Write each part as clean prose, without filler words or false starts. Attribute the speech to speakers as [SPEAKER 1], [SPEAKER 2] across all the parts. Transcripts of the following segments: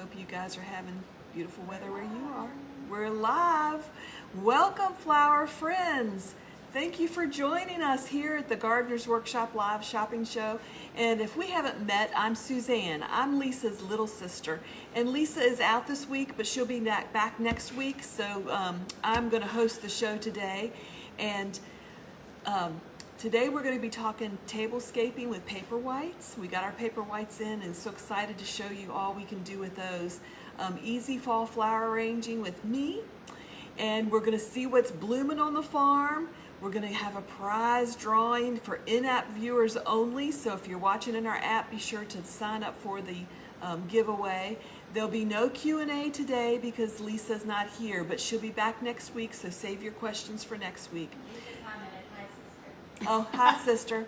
[SPEAKER 1] Hope you guys are having beautiful weather where you are. We're live. Welcome, flower friends. Thank you for joining us here at the Gardener's Workshop Live Shopping Show. And if we haven't met, I'm Suzanne. I'm Lisa's little sister. And Lisa is out this week, but she'll be back next week. So I'm going to host the show today. And today we're going to be talking tablescaping with paper whites. We got our paper whites in and so excited to show you all we can do with those. Easy fall flower arranging with me. And we're going to see what's blooming on the farm. We're going to have a prize drawing for in-app viewers only. So if you're watching in our app, be sure to sign up for the giveaway. There'll be no Q&A today because Lisa's not here, but she'll be back next week. So save your questions for next week. Oh, hi, sister.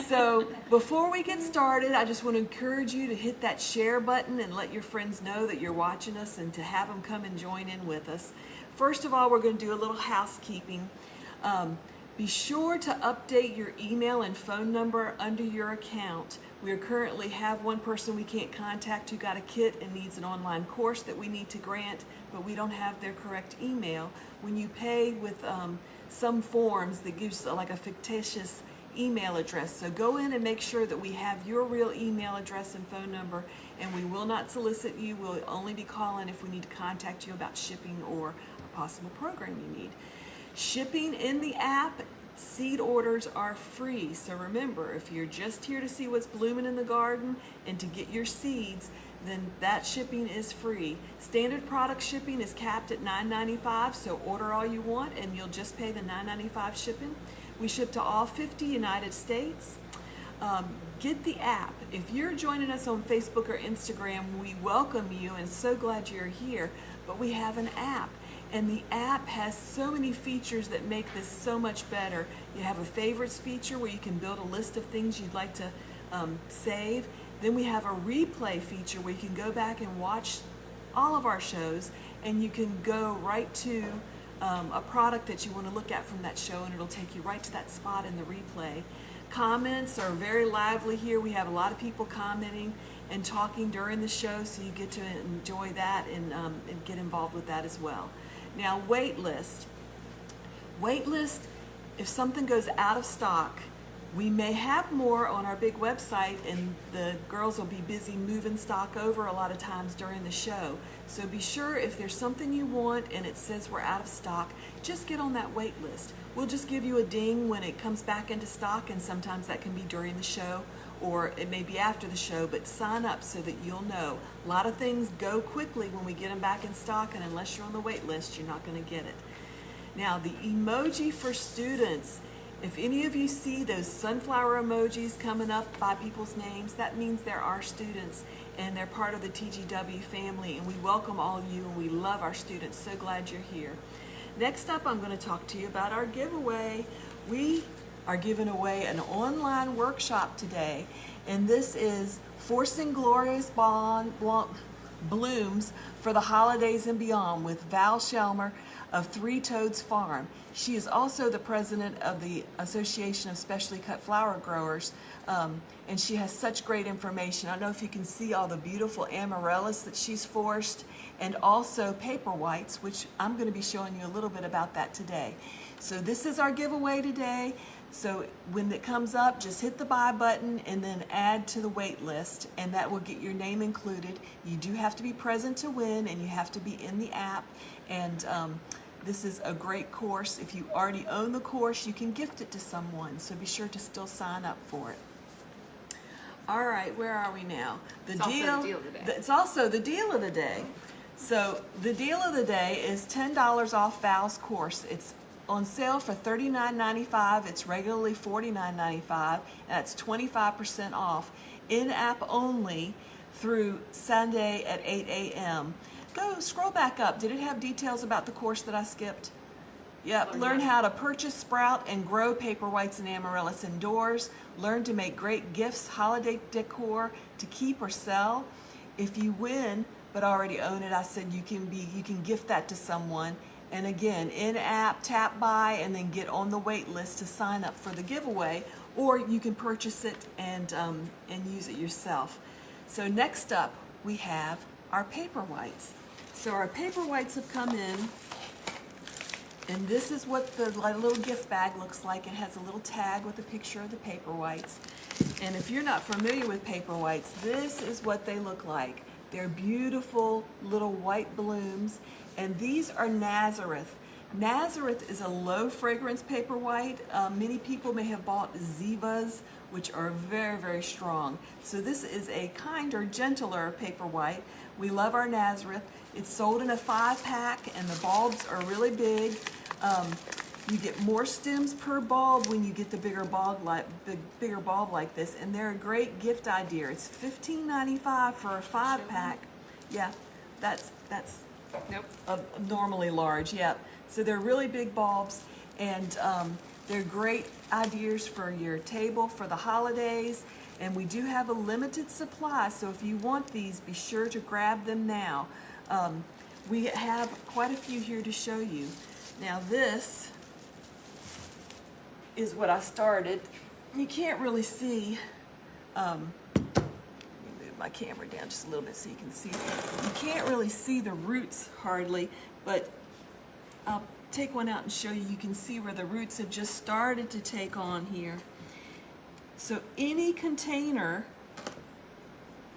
[SPEAKER 1] So before we get started, I just want to encourage you to hit that share button and let your friends know that you're watching us and to have them come and join in with us. First of all, we're going to do a little housekeeping. Be sure to update your email and phone number under your account. We currently have one person we can't contact who got a kit and needs an online course that we need to grant, but we don't have their correct email. When you pay with some forms that gives like a fictitious email address, so go in and make sure that we have your real email address and phone number, and we will not solicit you. We'll only be calling if we need to contact you about shipping or a possible program you need. Shipping in the app, seed orders are free. So remember, if you're just here to see what's blooming in the garden and to get your seeds, then that shipping is free. Standard product shipping is capped at $9.95, so order all you want and you'll just pay the $9.95 shipping. We ship to all 50 United States. Get the app. If you're joining us on Facebook or Instagram, we welcome you and so glad you're here, but we have an app. And the app has so many features that make this so much better. You have a favorites feature where you can build a list of things you'd like to save. Then we have a replay feature where you can go back and watch all of our shows, and you can go right to a product that you want to look at from that show, and it'll take you right to that spot in the replay. Comments are very lively here. We have a lot of people commenting and talking during the show, so you get to enjoy that and get involved with that as well. Now, wait list. Wait list, if something goes out of stock, we may have more on our big website, and the girls will be busy moving stock over a lot of times during the show. So be sure if there's something you want and it says we're out of stock, just get on that wait list. We'll just give you a ding when it comes back into stock, and sometimes that can be during the show or it may be after the show, but sign up so that you'll know. A lot of things go quickly when we get them back in stock, and unless you're on the wait list, you're not going to get it. Now, the emoji for students. If any of you see those sunflower emojis coming up by people's names, that means they're our students and they're part of the TGW family, and we welcome all of you and we love our students. So glad you're here. Next up, I'm going to talk to you about our giveaway. We are giving away an online workshop today, and this is Forcing Glorious Blooms for the Holidays and Beyond with Val Shelmer of Three Toads Farm. She is also the president of the Association of Specially Cut Flower Growers, and she has such great information. I don't know if you can see all the beautiful amaryllis that she's forced, and also paper whites, which I'm going to be showing you a little bit about that today. So this is our giveaway today. So when it comes up, just hit the buy button and then add to the wait list, and that will get your name included. You do have to be present to win, and you have to be in the app. And this is a great course. If you already own the course, you can gift it to someone. So be sure to still sign up for it. All right, where are we now?
[SPEAKER 2] It's also the deal of the day.
[SPEAKER 1] It's also the deal of the day. So the deal of the day is $10 off Val's course. It's on sale for $39.95. It's regularly $49.95. That's 25% off. In-app only through Sunday at 8 a.m. Go scroll back up. Did it have details about the course that I skipped? Yep. Learn how to purchase, sprout, and grow paper whites and amaryllis indoors. Learn to make great gifts, holiday decor to keep or sell. If you win but already own it, I said you can gift that to someone. And again, in-app, tap buy, and then get on the wait list to sign up for the giveaway, or you can purchase it and use it yourself. So next up, we have our paper whites. So our paper whites have come in, and this is what the little gift bag looks like. It has a little tag with a picture of the paper whites. And if you're not familiar with paper whites, this is what they look like. They're beautiful little white blooms, and these are Nazareth. Nazareth is a low fragrance paper white. Many people may have bought Zivas, which are very, very strong. So this is a kinder, gentler paper white. We love our Nazareth. It's sold in a 5-pack, and the bulbs are really big. You get more stems per bulb when you get the bigger bulb like this, and they're a great gift idea. It's $15.95 for a 5-pack. Yeah, that's
[SPEAKER 2] Nope.
[SPEAKER 1] Normally large. Yep. So they're really big bulbs, and they're great ideas for your table for the holidays. And we do have a limited supply, so if you want these, be sure to grab them now. We have quite a few here to show you. Now this is what I started. You can't really see. Let me move my camera down just a little bit so you can see. You can't really see the roots hardly, but I'll take one out and show you. You can see where the roots have just started to take on here. So any container,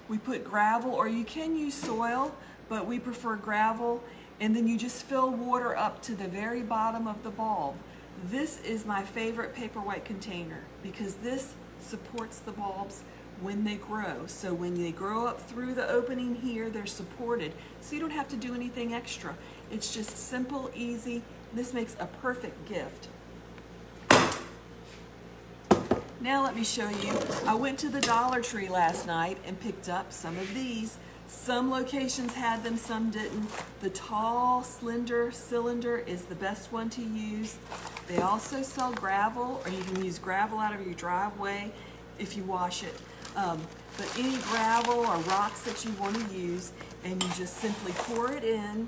[SPEAKER 1] we put gravel, or you can use soil, but we prefer gravel, and then you just fill water up to the very bottom of the bulb. This is my favorite paper white container because this supports the bulbs when they grow. So when they grow up through the opening here, they're supported. So you don't have to do anything extra. It's just simple, easy. This makes a perfect gift. Now let me show you. I went to the Dollar Tree last night and picked up some of these. Some locations had them, some didn't. The tall, slender cylinder is the best one to use. They also sell gravel, or you can use gravel out of your driveway if you wash it. But any gravel or rocks that you want to use, and you just simply pour it in.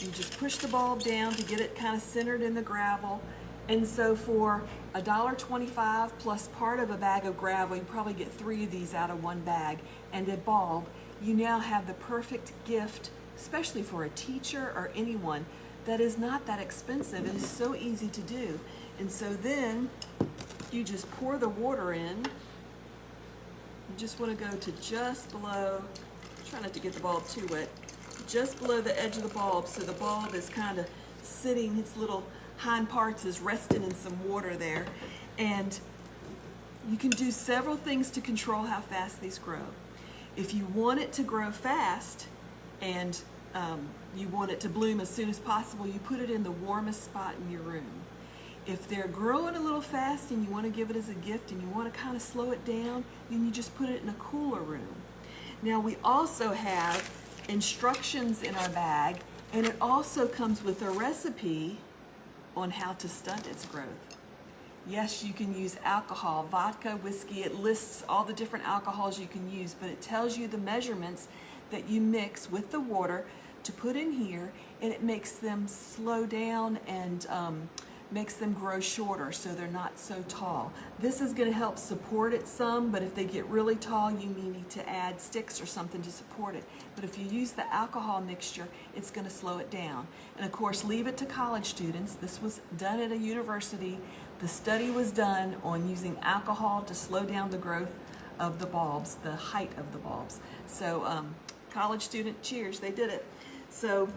[SPEAKER 1] You just push the bulb down to get it kind of centered in the gravel. And so for $1.25 plus part of a bag of gravel, you probably get 3 of these out of one bag, and a bulb, you now have the perfect gift, especially for a teacher or anyone, that is not that expensive and is so easy to do. And so then you just pour the water in. You just want to go to just below, try not to get the bulb too wet, just below the edge of the bulb, so the bulb is kind of sitting, its little hind parts is resting in some water there. And you can do several things to control how fast these grow. If you want it to grow fast and you want it to bloom as soon as possible, you put it in the warmest spot in your room. If they're growing a little fast and you want to give it as a gift and you want to kind of slow it down, then you just put it in a cooler room. Now we also have instructions in our bag, and it also comes with a recipe on how to stunt its growth. Yes, you can use alcohol, vodka, whiskey. It lists all the different alcohols you can use, but it tells you the measurements that you mix with the water to put in here, and it makes them slow down and makes them grow shorter so they're not so tall. This is going to help support it some, but if they get really tall, you may need to add sticks or something to support it. But if you use the alcohol mixture, it's going to slow it down. And of course, leave it to college students. This was done at a university. The study was done on using alcohol to slow down the growth of the bulbs, the height of the bulbs. So college student, cheers, they did it. So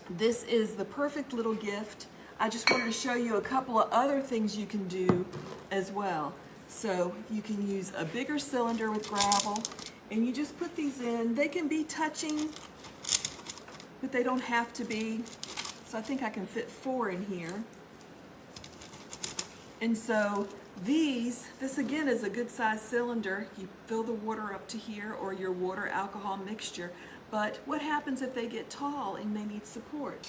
[SPEAKER 1] this is the perfect little gift. I just wanted to show you a couple of other things you can do as well. So you can use a bigger cylinder with gravel, and you just put these in. They can be touching, but they don't have to be. So I think I can fit 4 in here. And so this again is a good size cylinder. You fill the water up to here, or your water alcohol mixture. But what happens if they get tall and they need support?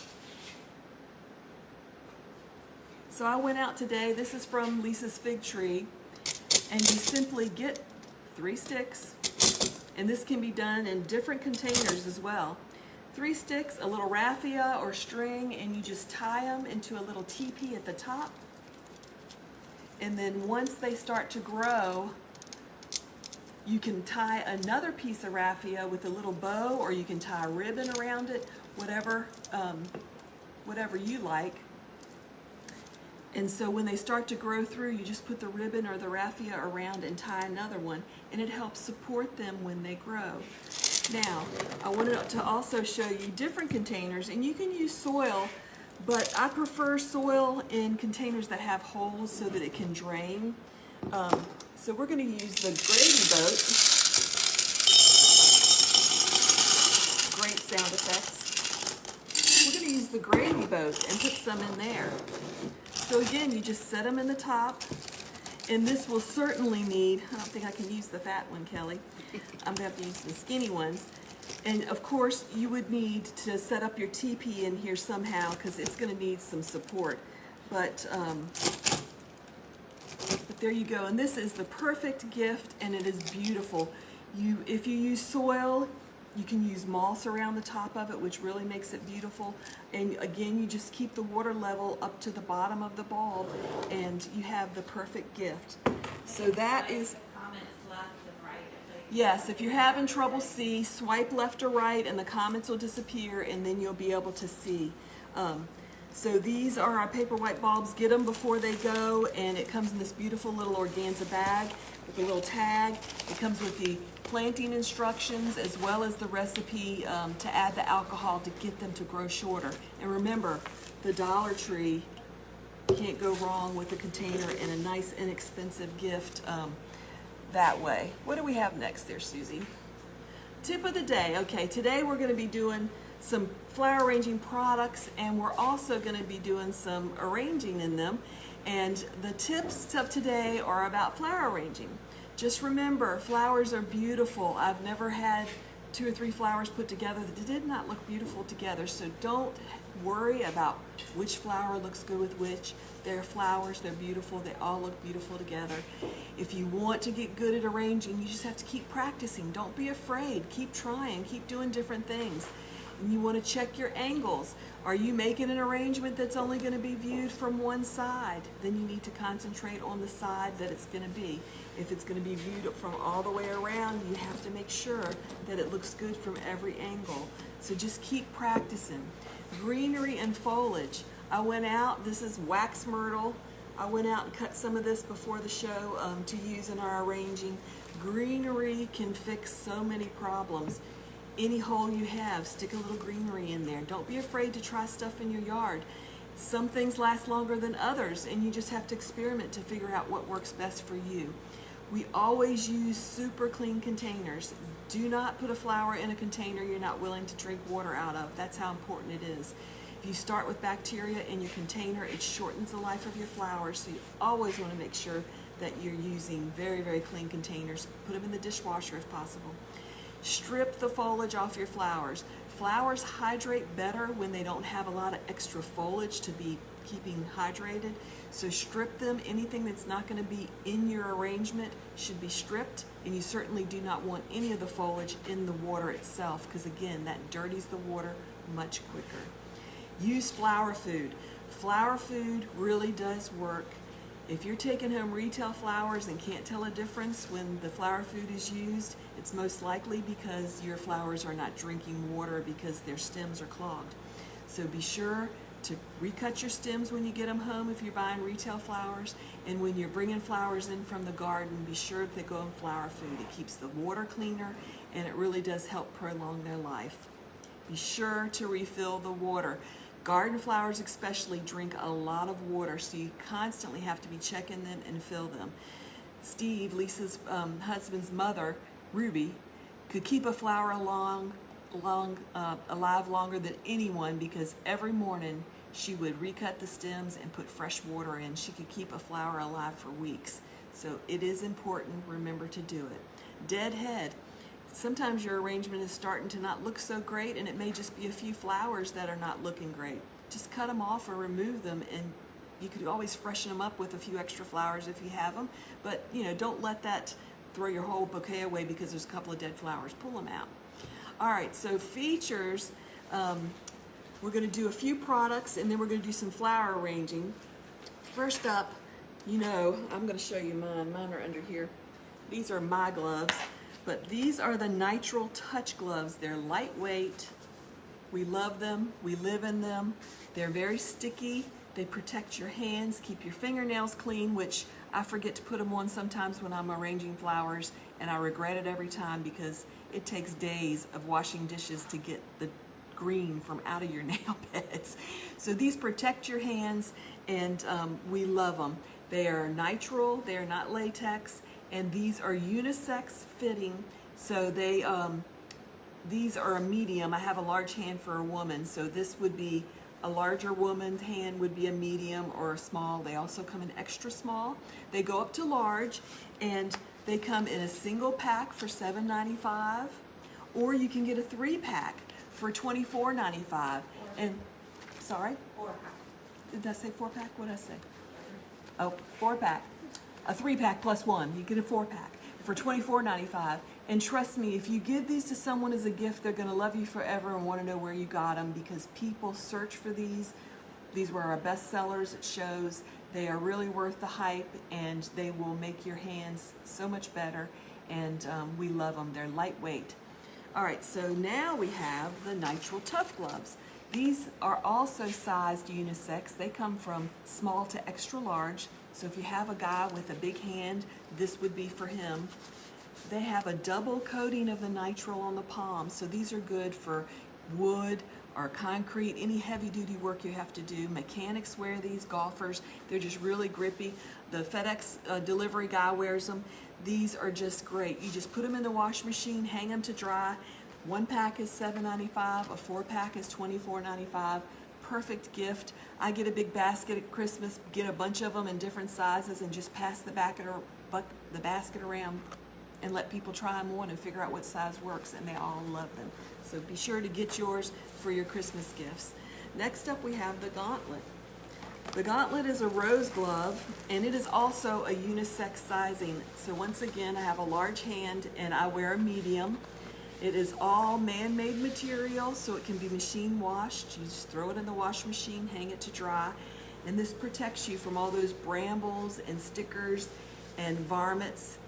[SPEAKER 1] So I went out today, this is from Lisa's Fig Tree, and you simply get 3 sticks, and this can be done in different containers as well. 3 sticks, a little raffia or string, and you just tie them into a little teepee at the top. And then once they start to grow, You can tie another piece of raffia with a little bow, or you can tie a ribbon around it, whatever you like. And so when they start to grow through, you just put the ribbon or the raffia around and tie another one, and it helps support them when they grow. Now, I wanted to also show you different containers, and you can use soil, but I prefer soil in containers that have holes so that it can drain. So we're going to use the gravy boat. Great sound effects. We're going to use the gravy boat and put some in there. So again, you just set them in the top, and this will certainly need, I don't think I can use the fat one, Kelly. I'm going to have to use the skinny ones. And of course, you would need to set up your teepee in here somehow, because it's going to need some support. But there you go, and this is the perfect gift, and it is beautiful. If you use soil, you can use moss around the top of it, which really makes it beautiful. And again, you just keep the water level up to the bottom of the bulb, and you have the perfect gift. So that is... Yes, if you're having trouble swipe left or right, and the comments will disappear, and then you'll be able to see. So these are our paper white bulbs. Get them before they go, and it comes in this beautiful little organza bag with a little tag. It comes with the planting instructions as well as the recipe to add the alcohol to get them to grow shorter. And remember, the Dollar Tree, can't go wrong with a container and a nice inexpensive gift that way. What do we have next there, Susie? Tip of the day. Okay, today we're going to be doing some flower arranging products, and we're also going to be doing some arranging in them. And the tips of today are about flower arranging. Just remember, flowers are beautiful. I've never had 2 or 3 flowers put together that did not look beautiful together. So don't worry about which flower looks good with which. They're flowers, they're beautiful, they all look beautiful together. If you want to get good at arranging, you just have to keep practicing. Don't be afraid. Keep trying, keep doing different things. And you want to check your angles. Are you making an arrangement that's only going to be viewed from one side? Then you need to concentrate on the side that it's going to be. If it's going to be viewed from all the way around, you have to make sure that it looks good from every angle. So just keep practicing. Greenery and foliage. I went out, this is wax myrtle. I went out and cut some of this before the show to use in our arranging. Greenery can fix so many problems. Any hole you have, stick a little greenery in there. Don't be afraid to try stuff in your yard. Some things last longer than others, and you just have to experiment to figure out what works best for you. We always use super clean containers. Do not put a flower in a container you're not willing to drink water out of. That's how important it is. If you start with bacteria in your container, it shortens the life of your flowers, so you always want to make sure that you're using very, very clean containers. Put them in the dishwasher if possible. Strip the foliage off your flowers. Flowers hydrate better when they don't have a lot of extra foliage to be keeping hydrated. So strip them. Anything that's not going to be in your arrangement should be stripped, and you certainly do not want any of the foliage in the water itself, because again, that dirties the water much quicker. Use flower food. Flower food really does work. If you're taking home retail flowers and can't tell a difference when the flower food is used, it's most likely because your flowers are not drinking water because their stems are clogged. So be sure to recut your stems when you get them home if you're buying retail flowers, and when you're bringing flowers in from the garden, be sure that they go in flower food. It keeps the water cleaner, and it really does help prolong their life. Be sure to refill the water. Garden flowers especially drink a lot of water, so you constantly have to be checking them and fill them. Steve, Lisa's husband's mother, Ruby, could keep a flower alive longer than anyone, because every morning she would recut the stems and put fresh water in. She could keep a flower alive for weeks. So it is important, remember to do it. Dead head. Sometimes your arrangement is starting to not look so great, and it may just be a few flowers that are not looking great. Just cut them off or remove them, and you could always freshen them up with a few extra flowers if you have them. But don't let that throw your whole bouquet away because there's a couple of dead flowers. Pull them out. All right, so features. We're going to do a few products, and then we're going to do some flower arranging. First up, I'm going to show you mine. Mine are under here. these are my gloves, but these are the Nitrile Touch gloves. They're lightweight. We love them. We live in them. They're very sticky. They protect your hands, keep your fingernails clean, which I forget to put them on sometimes when I'm arranging flowers, and I regret it every time because it takes days of washing dishes to get the green from out of your nail beds. So these protect your hands, and we love them. They are nitrile, they are not latex, and these are unisex fitting. So they, these are a medium. I have a large hand for a woman, so this would be a larger woman's hand would be a medium or a small. They also come in extra small. They go up to large, and they come in a single pack for $7.95, or you can get a 3-pack for $24.95. And sorry? 4-pack. Did I say 4-pack? What did I say? Oh, 4-pack. A 3-pack plus 1. You get a 4-pack for $24.95. And trust me, if you give these to someone as a gift, they're going to love you forever and want to know where you got them, because people search for these. These were our best sellers at shows. They are really worth the hype, and they will make your hands so much better, and we love them. They're lightweight. All right, so now we have the Nitrile Tough gloves. These are also sized unisex. They come from small to extra large. So if you have a guy with a big hand, this would be for him. They have a double coating of the nitrile on the palm, so these are good for wood or concrete, any heavy duty work you have to do. Mechanics wear these, golfers. They're just really grippy. The FedEx delivery guy wears them. These are just great. You just put them in the wash machine, hang them to dry. 1-pack is $7.95, a 4-pack is $24.95. Perfect gift. I get a big basket at Christmas, get a bunch of them in different sizes, and just pass the basket around and let people try them on and figure out what size works, and they all love them. So be sure to get yours for your Christmas gifts. Next up, we have the Gauntlet. The Gauntlet is a rose glove, and it is also a unisex sizing. So once again, I have a large hand and I wear a medium. It is all man-made material, so it can be machine washed. You just throw it in the wash machine, hang it to dry, and this protects you from all those brambles and stickers and varmints.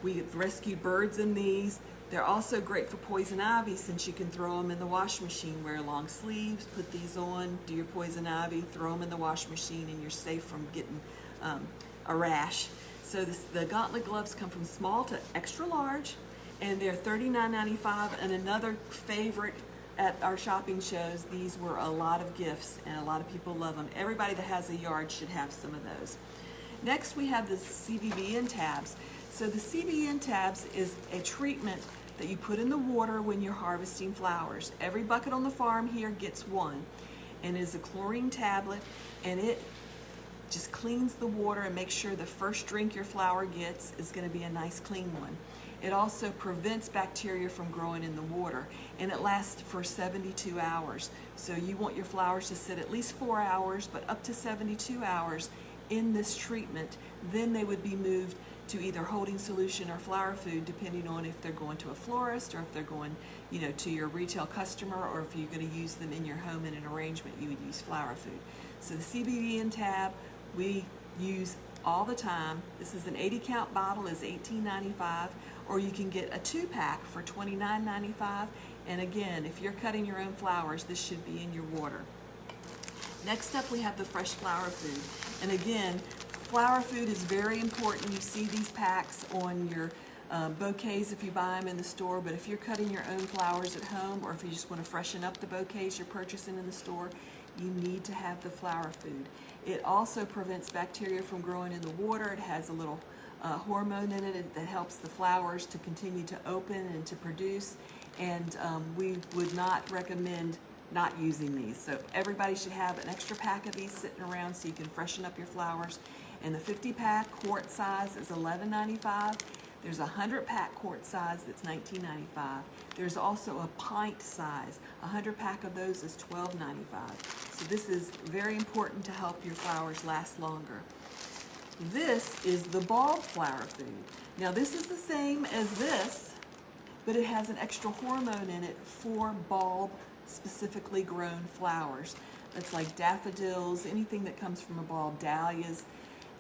[SPEAKER 1] We rescue birds in these. They're also great for poison ivy, since you can throw them in the wash machine. Wear long sleeves, put these on, do your poison ivy, throw them in the wash machine, and you're safe from getting a rash. So the Gauntlet gloves come from small to extra large, and they're $39.95. And another favorite at our shopping shows, these were a lot of gifts, and a lot of people love them. Everybody that has a yard should have some of those. Next, we have the CBN Tabs. So the CBN Tabs is a treatment that you put in the water when you're harvesting flowers. Every bucket on the farm here gets one, and it is a chlorine tablet, and it just cleans the water and makes sure the first drink your flower gets is going to be a nice clean one. It also prevents bacteria from growing in the water, and it lasts for 72 hours. So you want your flowers to sit at least 4 hours, but up to 72 hours in this treatment. Then they would be moved to either holding solution or flower food, depending on if they're going to a florist, or if they're going, to your retail customer, or if you're going to use them in your home in an arrangement, you would use flower food. So the CBN Tab we use all the time. This is an 80-count bottle, is $18.95, or you can get a 2-pack for $29.95. And again, if you're cutting your own flowers, this should be in your water. Next up, we have the fresh flower food. And again, flower food is very important. You see these packs on your bouquets if you buy them in the store, but if you're cutting your own flowers at home, or if you just want to freshen up the bouquets you're purchasing in the store, you need to have the flower food. It also prevents bacteria from growing in the water. It has a little hormone in it that helps the flowers to continue to open and to produce, and we would not recommend not using these. So everybody should have an extra pack of these sitting around so you can freshen up your flowers. And the 50-pack quart size is $11.95. There's a 100-pack quart size that's $19.95. There's also a pint size. A 100-pack of those is $12.95. So this is very important to help your flowers last longer. This is the bulb flower food. Now this is the same as this, but it has an extra hormone in it for bulb specifically grown flowers. That's like daffodils, anything that comes from a bulb, dahlias.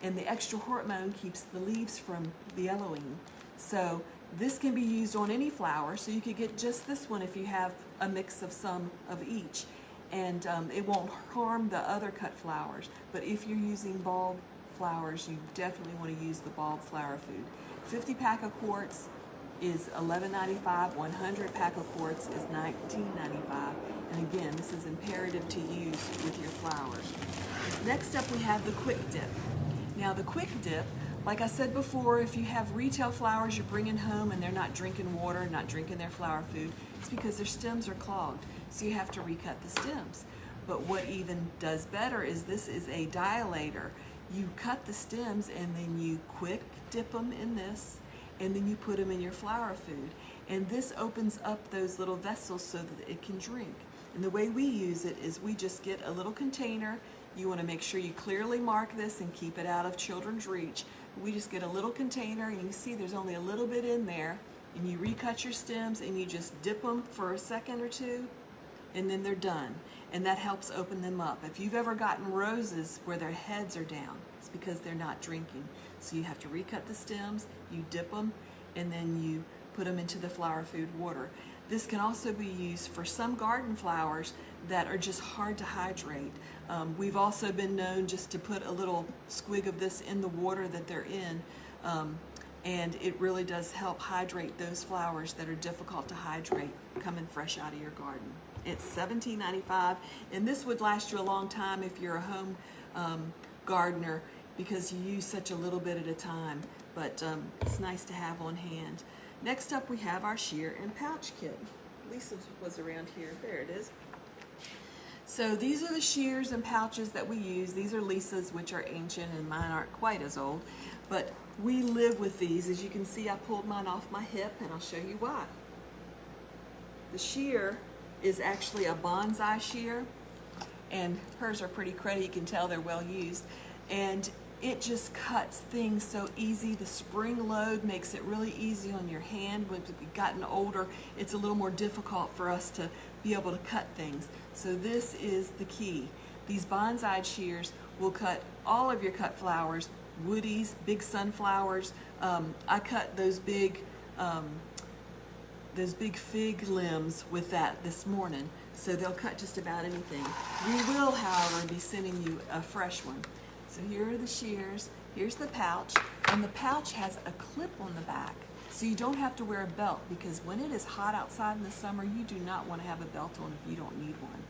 [SPEAKER 1] And the extra hormone keeps the leaves from yellowing. So this can be used on any flower, so you could get just this one if you have a mix of some of each. And it won't harm the other cut flowers. But if you're using bulb flowers, you definitely want to use the bulb flower food. 50 pack of quartz is $11.95. 100 pack of quartz is $19.95. And again, this is imperative to use with your flowers. Next up, we have the quick dip. Now the quick dip, like I said before, if you have retail flowers you're bringing home and they're not drinking water, not drinking their flower food, it's because their stems are clogged. So you have to recut the stems. But what even does better is this is a dilator. You cut the stems and then you quick dip them in this, and then you put them in your flower food. And this opens up those little vessels so that it can drink. And the way we use it is we just get a little container. You want to make sure you clearly mark this and keep it out of children's reach. We just get a little container, and you can see there's only a little bit in there, and you recut your stems and you just dip them for a second or two, and then they're done. And that helps open them up. If you've ever gotten roses where their heads are down, it's because they're not drinking. So you have to recut the stems, you dip them, and then you put them into the flower food water. This can also be used for some garden flowers that are just hard to hydrate. We've also been known just to put a little squig of this in the water that they're in, and it really does help hydrate those flowers that are difficult to hydrate coming fresh out of your garden. It's $17.95, and this would last you a long time if you're a home gardener, because you use such a little bit at a time, but it's nice to have on hand. Next up, we have our shear and pouch kit. Lisa was around here. There it is. So these are the shears and pouches that we use. These are Lisa's, which are ancient, and mine aren't quite as old, but we live with these. As you can see, I pulled mine off my hip, and I'll show you why. The shear is actually a bonsai shear, and hers are pretty cruddy. You can tell they're well used, and it just cuts things so easy. The spring load makes it really easy on your hand. When we've gotten older, it's a little more difficult for us to be able to cut things. So this is the key. These bonsai shears will cut all of your cut flowers, woodies, big sunflowers. I cut those big fig limbs with that this morning, so they'll cut just about anything. We will, however, be sending you a fresh one. So here are the shears, here's the pouch, and the pouch has a clip on the back, so you don't have to wear a belt, because when it is hot outside in the summer, you do not want to have a belt on if you don't need one.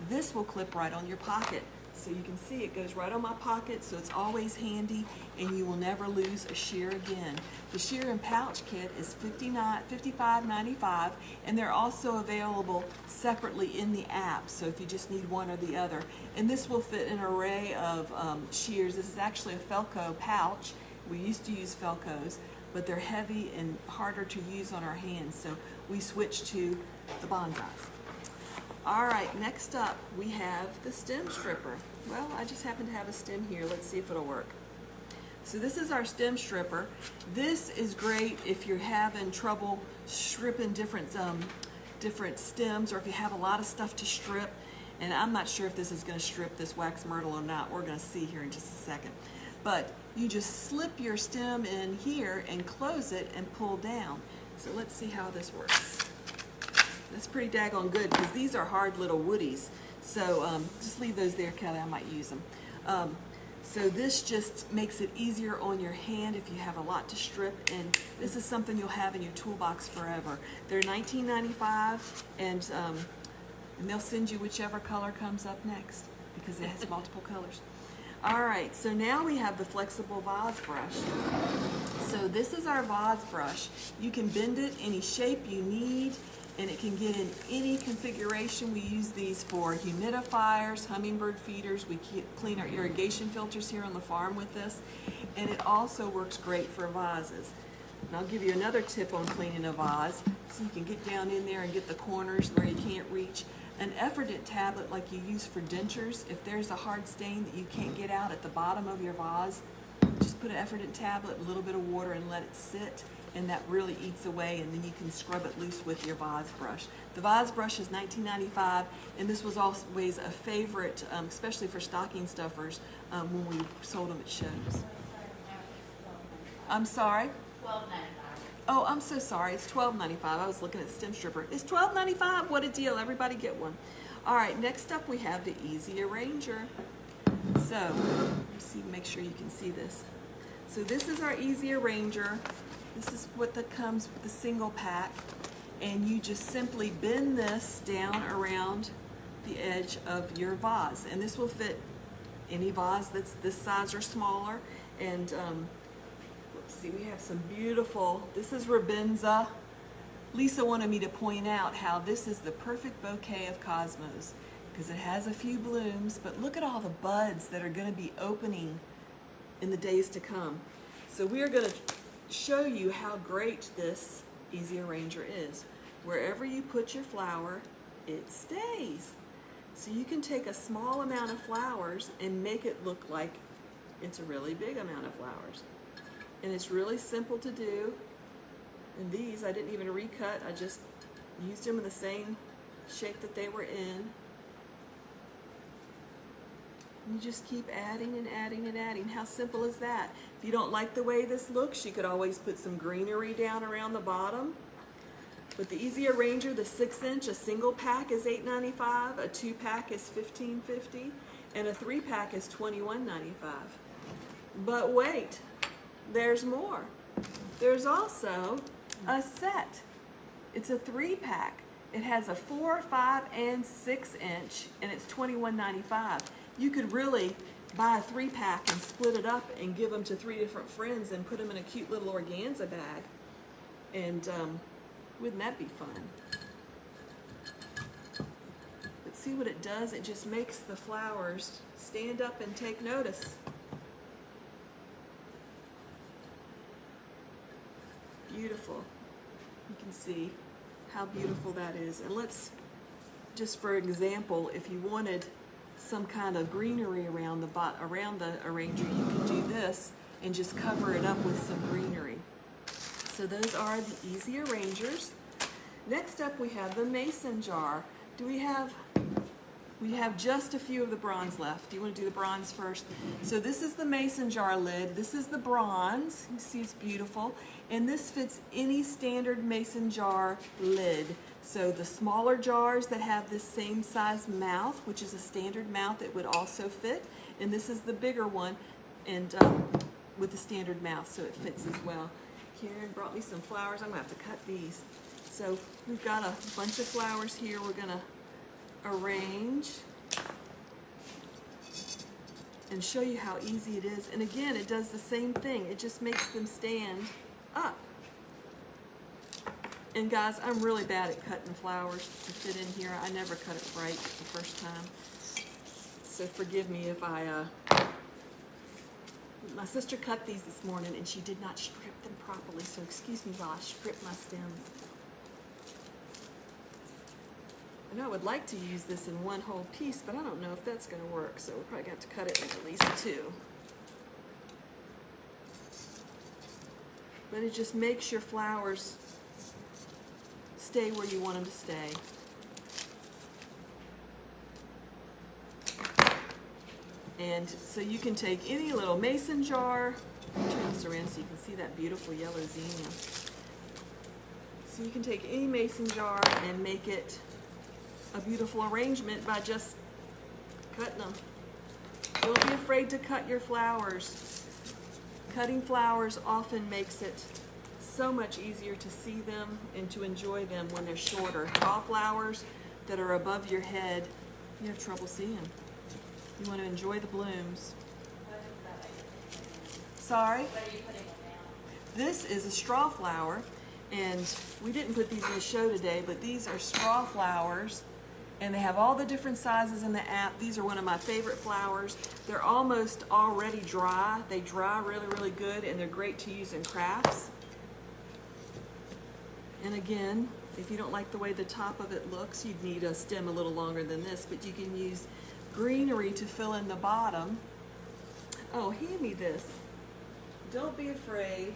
[SPEAKER 1] This will clip right on your pocket. So you can see it goes right on my pocket, so it's always handy, and you will never lose a shear again. The shear and pouch kit is $55.95, and they're also available separately in the app, so if you just need one or the other. And this will fit an array of shears. This is actually a Felco pouch. We used to use Felcos, but they're heavy and harder to use on our hands, so we switched to the bonsais. All right, next up we have the stem stripper. Well, I just happen to have a stem here. Let's see if it'll work. So this is our stem stripper. This is great if you're having trouble stripping different stems, or if you have a lot of stuff to strip. And I'm not sure if this is going to strip this wax myrtle or not. We're going to see here in just a second. But you just slip your stem in here and close it and pull down. So let's see how this works. That's pretty daggone good, because these are hard little woodies. So just leave those there, Kelly. I might use them. So this just makes it easier on your hand if you have a lot to strip, and this is something you'll have in your toolbox forever. They're $19.95, and they'll send you whichever color comes up next, because it has multiple colors. All right, so now we have the flexible vase brush. So this is our vase brush. You can bend it any shape you need, and it can get in any configuration. We use these for humidifiers, hummingbird feeders. We clean our irrigation filters here on the farm with this, and it also works great for vases. And I'll give you another tip on cleaning a vase, so you can get down in there and get the corners where you can't reach. An Effordent tablet like you use for dentures, if there's a hard stain that you can't get out at the bottom of your vase, just put an Effordent tablet, a little bit of water, and let it sit, and that really eats away, and then you can scrub it loose with your vase brush. The vase brush is $19.95, and this was always a favorite, especially for stocking stuffers, when we sold them at shows. I'm sorry? Oh, I'm so sorry. It's $12.95. I was looking at stem stripper. It's $12.95. What a deal. Everybody get one. All right, next up we have the Easy Arranger. So, see, make sure you can see this. So this is our Easy Arranger. This is what that comes with the single pack. And you just simply bend this down around the edge of your vase. And this will fit any vase that's this size or smaller. And let's see, we have some beautiful, this is Rabenza. Lisa wanted me to point out how this is the perfect bouquet of cosmos because it has a few blooms, but look at all the buds that are going to be opening in the days to come. So we are going to show you how great this Easy Arranger is. Wherever you put your flower, it stays. So you can take a small amount of flowers and make it look like it's a really big amount of flowers. And it's really simple to do. And these, I didn't even recut. I just used them in the same shape that they were in. You just keep adding and adding and adding. How simple is that? If you don't like the way this looks, you could always put some greenery down around the bottom. With the Easy Arranger, the 6-inch, a single pack is $8.95, a 2-pack is $15.50, and a 3-pack is $21.95. But wait, there's more. There's also a set. It's a 3-pack. It has a 4, 5, and 6-inch, and it's $21.95. You could really buy a 3-pack and split it up and give them to 3 different friends and put them in a cute little organza bag. And wouldn't that be fun? But see what it does? It just makes the flowers stand up and take notice. Beautiful. You can see how beautiful that is. And let's, just for example, if you wanted some kind of greenery around the arranger, you can do this and just cover it up with some greenery. So those are the Easy Arrangers. Next up we have the mason jar. We have just a few of the bronze left. Do you want to do the bronze first? So this is the mason jar lid. This is the bronze. You see it's beautiful. And this fits any standard mason jar lid. So the smaller jars that have this same size mouth, which is a standard mouth, it would also fit. And this is the bigger one, and with the standard mouth, so it fits as well. Karen brought me some flowers. I'm gonna have to cut these. So we've got a bunch of flowers here. We're gonna arrange and show you how easy it is. And again, it does the same thing. It just makes them stand up. And guys, I'm really bad at cutting flowers to fit in here. I never cut it right the first time. So forgive me if my sister cut these this morning and she did not strip them properly. So excuse me while I strip my stem. And I would like to use this in one whole piece, but I don't know if that's going to work. So we're probably going to have to cut it into at least 2. But it just makes your flowers stay where you want them to stay. And so you can take any little mason jar, turn this around so you can see that beautiful yellow zinnia. So you can take any mason jar and make it a beautiful arrangement by just cutting them. Don't be afraid to cut your flowers. Cutting flowers often makes it so much easier to see them and to enjoy them when they're shorter. Tall flowers that are above your head, you have trouble seeing. You want to enjoy the blooms. Sorry?
[SPEAKER 2] What are you putting them down?
[SPEAKER 1] This is a straw flower, and we didn't put these in the show today, but these are straw flowers, and they have all the different sizes in the app. These are one of my favorite flowers. They're almost already dry. They dry really, really good, and they're great to use in crafts. And again, if you don't like the way the top of it looks, you'd need a stem a little longer than this, but you can use greenery to fill in the bottom. Oh, hand me this. Don't be afraid.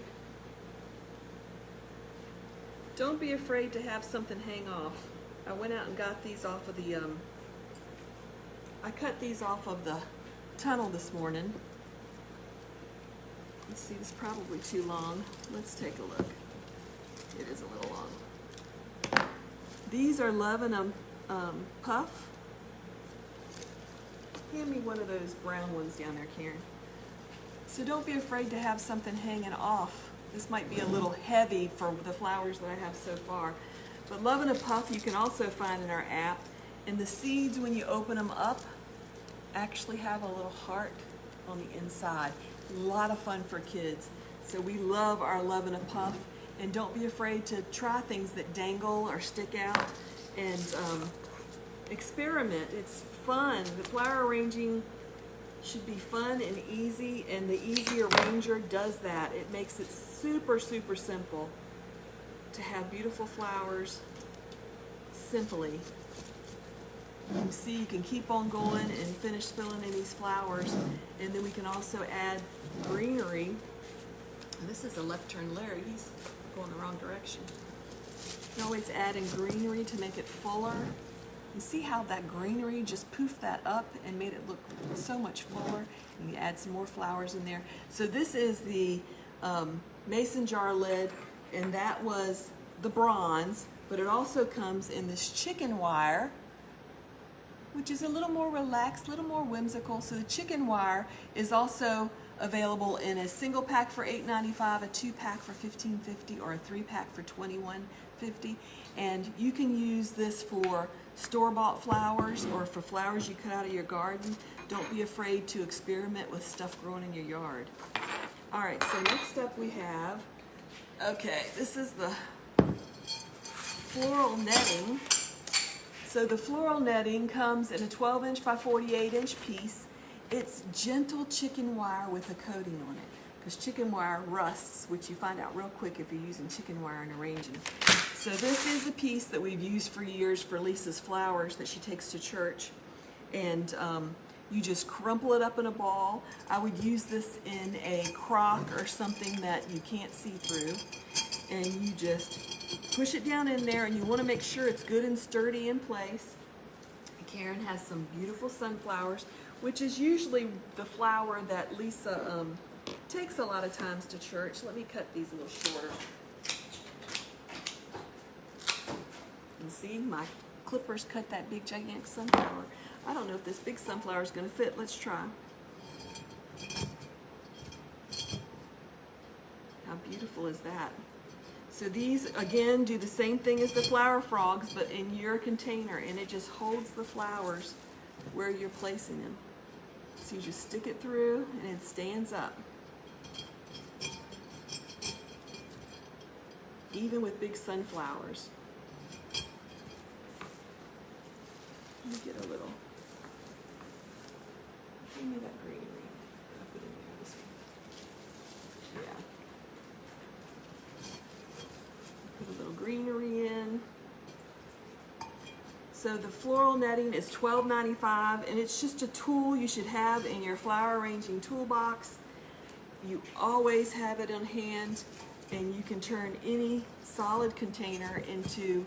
[SPEAKER 1] Don't be afraid to have something hang off. I went out and got these off of the, I cut these off of the tunnel this morning. Let's see, it's probably too long. Let's take a look. It is a little long. These are Love and a Puff. Hand me one of those brown ones down there, Karen. So don't be afraid to have something hanging off. This might be a little heavy for the flowers that I have so far. But Love and a Puff you can also find in our app. And the seeds, when you open them up, actually have a little heart on the inside. A lot of fun for kids. So we love our Love and a Puff. And don't be afraid to try things that dangle or stick out, and experiment. It's fun. The flower arranging should be fun and easy, and the Easy Arranger does that. It makes it super, super simple to have beautiful flowers simply. You see, you can keep on going and finish filling in these flowers, and then we can also add greenery. And this is a left turn Larry. He's going the wrong direction. You can always add in greenery to make it fuller. You see how that greenery just poofed that up and made it look so much fuller. And you add some more flowers in there. So this is the mason jar lid, and that was the bronze, but it also comes in this chicken wire, which is a little more relaxed, a little more whimsical. So the chicken wire is also available in a single pack for $8.95, a 2-pack for $15.50, or a 3-pack for $21.50. And you can use this for store-bought flowers or for flowers you cut out of your garden. Don't be afraid to experiment with stuff growing in your yard. All right, so next up we have, okay, this is the Floral Netting. So the Floral Netting comes in a 12-inch by 48-inch piece. It's gentle chicken wire with a coating on it, because chicken wire rusts, which you find out real quick if you're using chicken wire and arranging. So this is a piece that we've used for years for Lisa's flowers that she takes to church. And you just crumple it up in a ball. I would use this in a crock or something that you can't see through. And you just push it down in there, and you want to make sure it's good and sturdy in place. Karen has some beautiful sunflowers, which is usually the flower that Lisa takes a lot of times to church. Let me cut these a little shorter. And see, my clippers cut that big gigantic sunflower. I don't know if this big sunflower is going to fit. Let's try. How beautiful is that? So these, again, do the same thing as the flower frogs, but in your container, and it just holds the flowers where you're placing them. So you just stick it through, and it stands up. Even with big sunflowers. Let me get a little. Give me that greenery. I'll put it in there this way. Yeah. Put a little greenery in. So the Floral Netting is $12.95, and it's just a tool you should have in your flower arranging toolbox. You always have it on hand, and you can turn any solid container into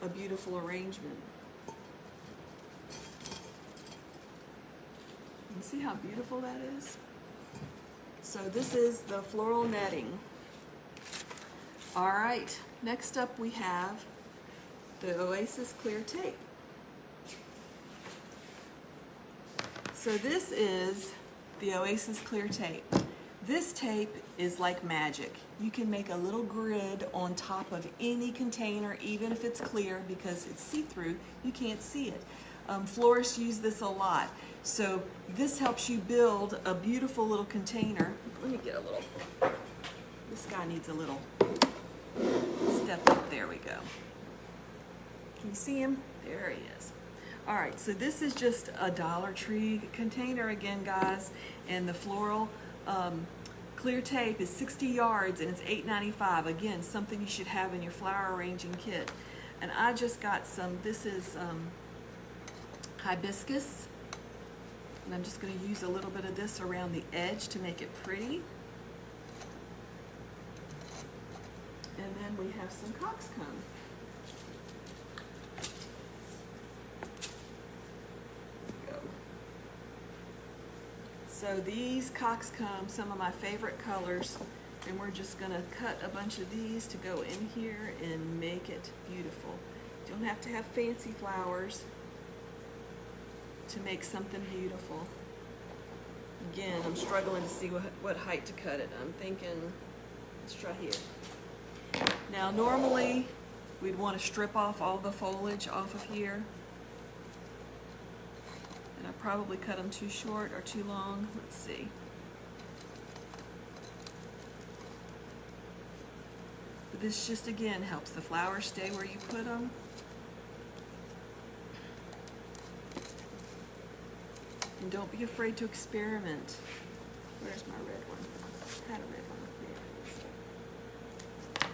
[SPEAKER 1] a beautiful arrangement. You see how beautiful that is? So this is the Floral Netting. All right, next up we have the Oasis clear tape. So this is the Oasis clear tape. This tape is like magic. You can make a little grid on top of any container, even if it's clear, because it's see-through, you can't see it. Florists use this a lot. So this helps you build a beautiful little container. Let me get a little, this guy needs a little step up. There we go. Can you see him? There he is. All right, so this is just a Dollar Tree container again, guys, and the floral clear tape is 60 yards, and it's $8.95. Again, something you should have in your flower arranging kit. And I just got some, this is hibiscus, and I'm just going to use a little bit of this around the edge to make it pretty. And then we have some coxcomb. So these coxcomb, some of my favorite colors. And we're just gonna cut a bunch of these to go in here and make it beautiful. You don't have to have fancy flowers to make something beautiful. Again, I'm struggling to see what height to cut it. I'm thinking, let's try here. Now normally we'd want to strip off all the foliage off of here. And I probably cut them too short or too long. Let's see. But this just again helps the flowers stay where you put them. And don't be afraid to experiment. Where's my red one? I had a red one there.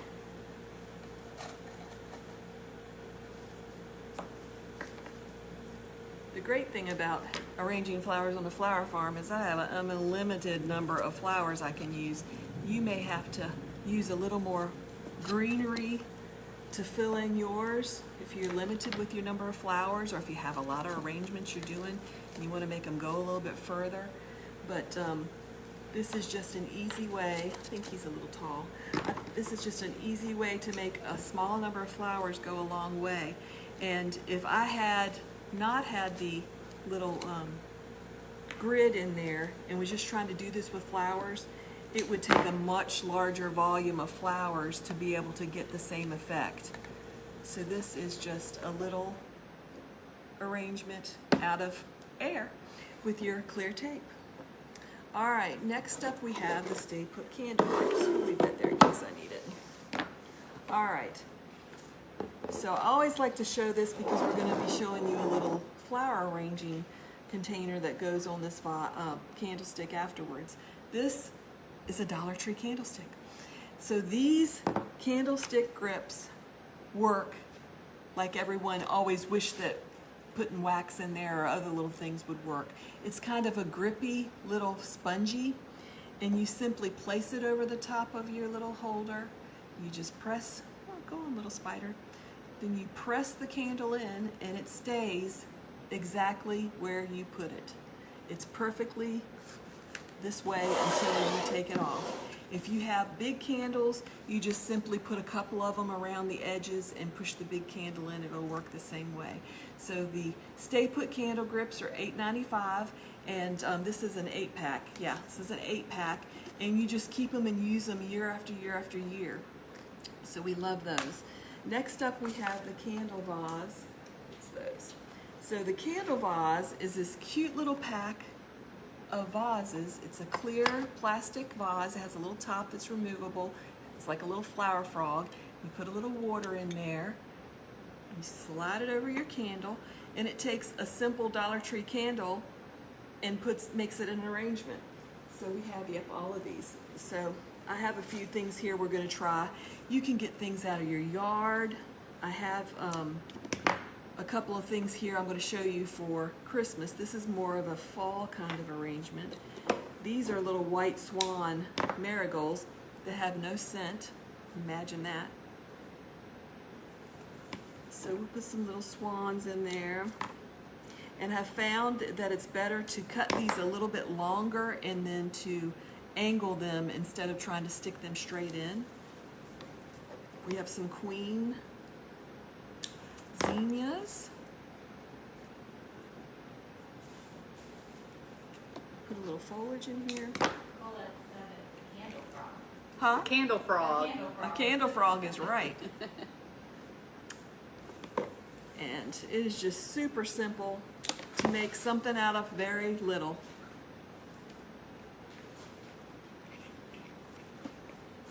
[SPEAKER 1] The great thing about arranging flowers on a flower farm is I have an unlimited number of flowers I can use. You may have to use a little more greenery to fill in yours if you're limited with your number of flowers, or if you have a lot of arrangements you're doing and you want to make them go a little bit further. But this is just an easy way. I think he's a little tall. This is just an easy way to make a small number of flowers go a long way. And if I had not had the little grid in there and was just trying to do this with flowers, it would take a much larger volume of flowers to be able to get the same effect. So this is just a little arrangement out of air with your clear tape. All right, next up we have the stay put candle grips. I'll leave that there in case I need it. All right, so I always like to show this because we're going to be showing you a little flower arranging container that goes on this candlestick afterwards. This is a Dollar Tree candlestick. So these candlestick grips work like everyone always wished that putting wax in there or other little things would work. It's kind of a grippy little spongy, and you simply place it over the top of your little holder. You just press, oh, go on little spider. Then you press the candle in and it stays exactly where you put it. It's perfectly this way until you take it off. If you have big candles, you just simply put a couple of them around the edges and push the big candle in. It'll work the same way. So the Stay Put candle grips are $8.95, and this is an 8-pack. Yeah, this is an 8-pack, and you just keep them and use them year after year after year. So we love those. Next up we have the candle vase. It's those. So the candle vase is this cute little pack of vases. It's a clear plastic vase. It has a little top that's removable. It's like a little flower frog. You put a little water in there. You slide it over your candle, and it takes a simple Dollar Tree candle and makes it an arrangement. So we have all of these. So I have a few things here we're going to try. You can get things out of your yard. I have a couple of things here I'm going to show you for Christmas. This is more of a fall kind of arrangement. These are little white swan marigolds that have no scent. Imagine that. So we'll put some little swans in there. And I've found that it's better to cut these a little bit longer and then to angle them instead of trying to stick them straight in. We have some queen zinnias. Put a little foliage in here.
[SPEAKER 2] Candle frog.
[SPEAKER 1] Huh?
[SPEAKER 3] Candle frog.
[SPEAKER 1] A candle frog is right. And it is just super simple to make something out of very little.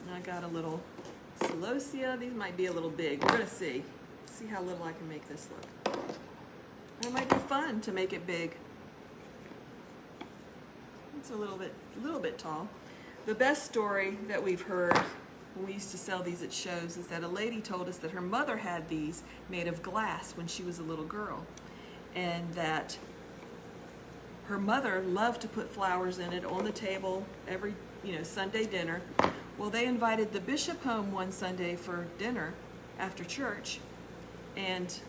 [SPEAKER 1] And I got a little celosia. These might be a little big. We're gonna see. See how little I can make this look. And it might be fun to make it big. It's a little bit tall. The best story that we've heard when we used to sell these at shows is that a lady told us that her mother had these made of glass when she was a little girl, and that her mother loved to put flowers in it on the table every Sunday dinner. Well, they invited the bishop home one Sunday for dinner after church, and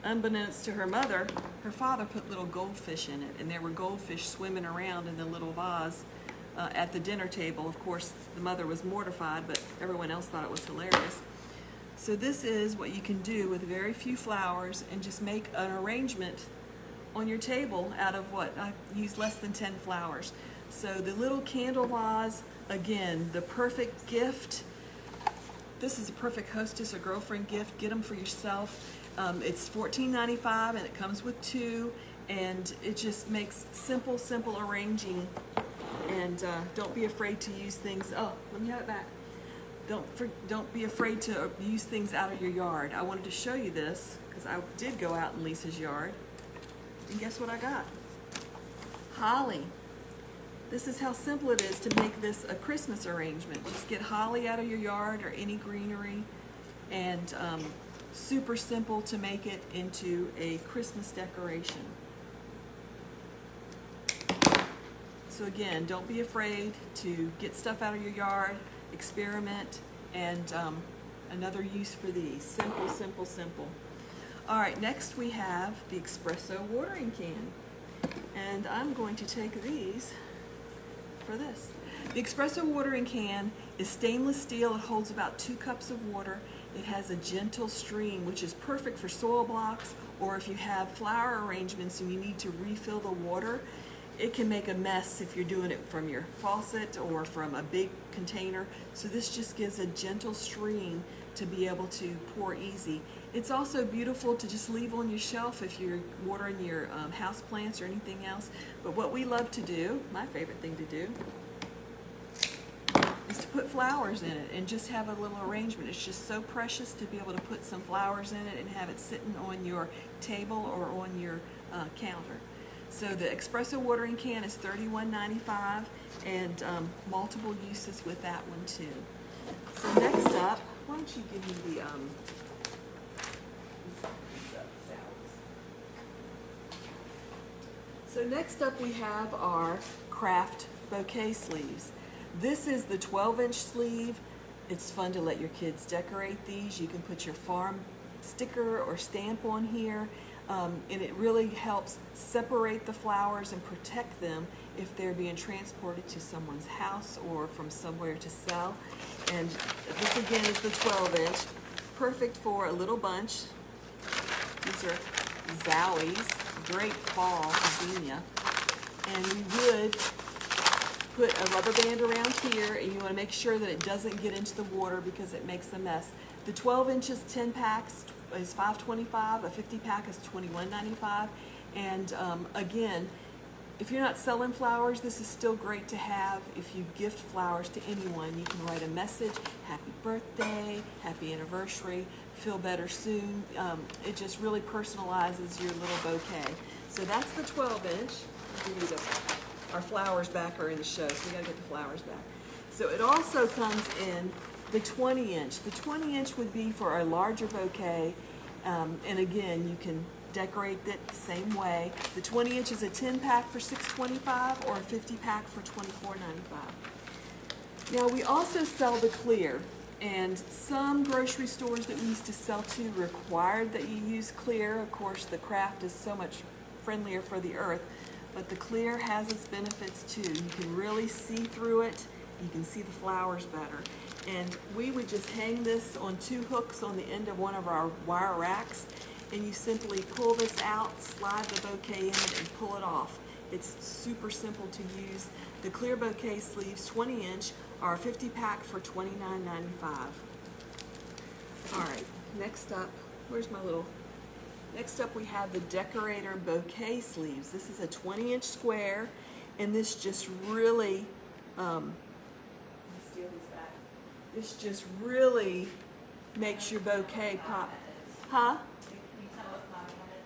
[SPEAKER 1] unbeknownst to her mother, her father put little goldfish in it, and there were goldfish swimming around in the little vase at the dinner table. Of course, the mother was mortified, but everyone else thought it was hilarious. So this is what you can do with very few flowers and just make an arrangement on your table out of what? I used less than 10 flowers. So the little candle vase, again, the perfect gift. This is a perfect hostess or girlfriend gift. Get them for yourself. It's $14.95 and it comes with 2, and it just makes simple arranging. And don't be afraid to use things. Oh, let me have it back. Don't be afraid to use things out of your yard. I wanted to show you this because I did go out in Lisa's yard. And guess what I got? Holly. This is how simple it is to make this a Christmas arrangement. Just get holly out of your yard or any greenery, and super simple to make it into a Christmas decoration. So again, don't be afraid to get stuff out of your yard, experiment, and another use for these. Simple. All right, next we have the espresso watering can. And I'm going to take these for this. The espresso watering can is stainless steel. It holds about 2 cups of water. It has a gentle stream, which is perfect for soil blocks, or if you have flower arrangements and you need to refill the water. It can make a mess if you're doing it from your faucet or from a big container. So this just gives a gentle stream to be able to pour easy. It's also beautiful to just leave on your shelf if you're watering your house plants or anything else. But what we love to do, my favorite thing to do, is to put flowers in it and just have a little arrangement. It's just so precious to be able to put some flowers in it and have it sitting on your table or on your counter. So the espresso watering can is $31.95, and multiple uses with that one too. So next up, why don't you give me the So next up we have our craft bouquet sleeves. This is the 12-inch sleeve. It's fun to let your kids decorate these. You can put your farm sticker or stamp on here. And it really helps separate the flowers and protect them if they're being transported to someone's house or from somewhere to sell. And this again is the 12-inch, perfect for a little bunch. These are zowies, great fall zinnia. And you would put a rubber band around here, and you want to make sure that it doesn't get into the water because it makes a mess. The 12 inches 10 packs is $5.25. A 50 pack is $21.95. And again, if you're not selling flowers, this is still great to have. If you gift flowers to anyone, you can write a message: happy birthday, happy anniversary, feel better soon. It just really personalizes your little bouquet. So that's the 12-inch. Our flowers back are in the show, so we gotta get the flowers back. So it also comes in the 20-inch. The 20-inch would be for a larger bouquet, and again, you can decorate it the same way. The 20-inch is a 10-pack for $6.25 or a 50-pack for $24.95. Now we also sell the clear, and some grocery stores that we used to sell to required that you use clear. Of course, the craft is so much friendlier for the earth, but the clear has its benefits too. You can really see through it. You can see the flowers better. And we would just hang this on 2 hooks on the end of one of our wire racks, and you simply pull this out, slide the bouquet in it, and pull it off. It's super simple to use. The clear bouquet sleeves, 20-inch, are a 50-pack for $29.95. All right, next up, next up we have the Decorator bouquet sleeves. This is a 20-inch square, and this just really, this just really makes your bouquet pop. Huh?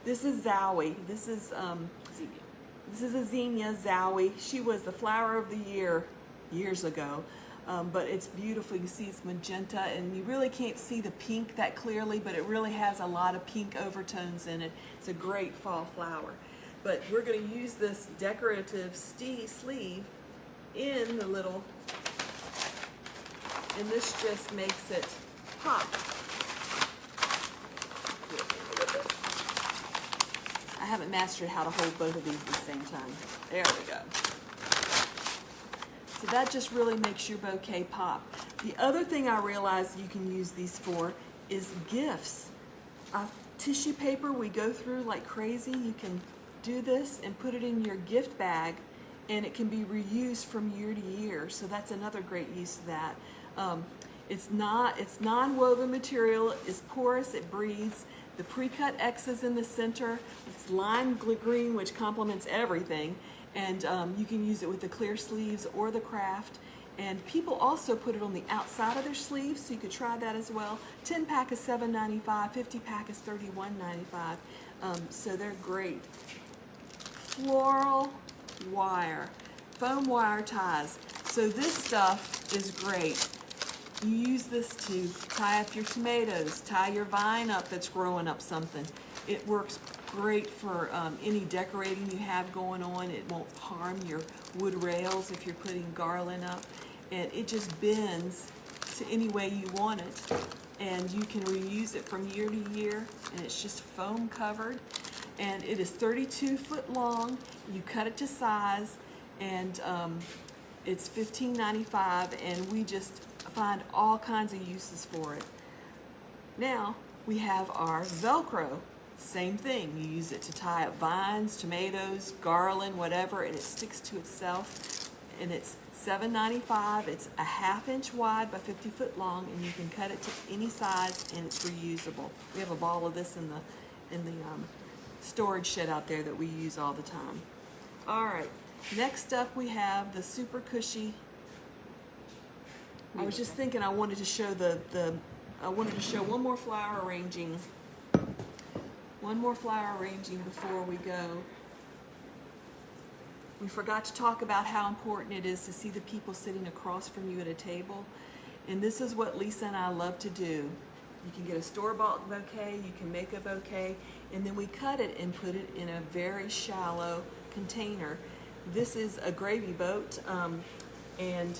[SPEAKER 1] This is Zowie. This is a zinnia Zowie. She was the flower of the year years ago, but it's beautiful. You can see it's magenta, and you really can't see the pink that clearly, but it really has a lot of pink overtones in it. It's a great fall flower. But we're going to use this decorative sleeve in the little, and this just makes it pop. I haven't mastered how to hold both of these at the same time. There we go. So that just really makes your bouquet pop. The other thing I realized you can use these for is gifts. Tissue paper we go through like crazy. You can do this and put it in your gift bag, and it can be reused from year to year. So that's another great use of that. It's non-woven material, it's porous, it breathes. The pre-cut X's in the center, it's lime green, which complements everything. And you can use it with the clear sleeves or the craft. And people also put it on the outside of their sleeves, so you could try that as well. 10 pack is $7.95, 50 pack is $31.95. So they're great. Floral wire, foam wire ties. So this stuff is great. You use this to tie up your tomatoes, tie your vine up that's growing up something. It works great for any decorating you have going on. It won't harm your wood rails if you're putting garland up. And it just bends to any way you want it. And you can reuse it from year to year. And it's just foam covered. And it is 32 foot long. You cut it to size. And it's $15.95. And we just find all kinds of uses for it. Now we have our Velcro. Same thing. You use it to tie up vines, tomatoes, garland, whatever, and it sticks to itself. And it's $7.95. It's a 1/2 inch wide by 50 foot long, and you can cut it to any size, and it's reusable. We have a ball of this in the storage shed out there that we use all the time. All right. Next up, we have the super cushy. I was just thinking I wanted to show one more flower arranging. One more flower arranging before we go. We forgot to talk about how important it is to see the people sitting across from you at a table. And this is what Lisa and I love to do. You can get a store-bought bouquet, you can make a bouquet, and then we cut it and put it in a very shallow container. This is a gravy boat, and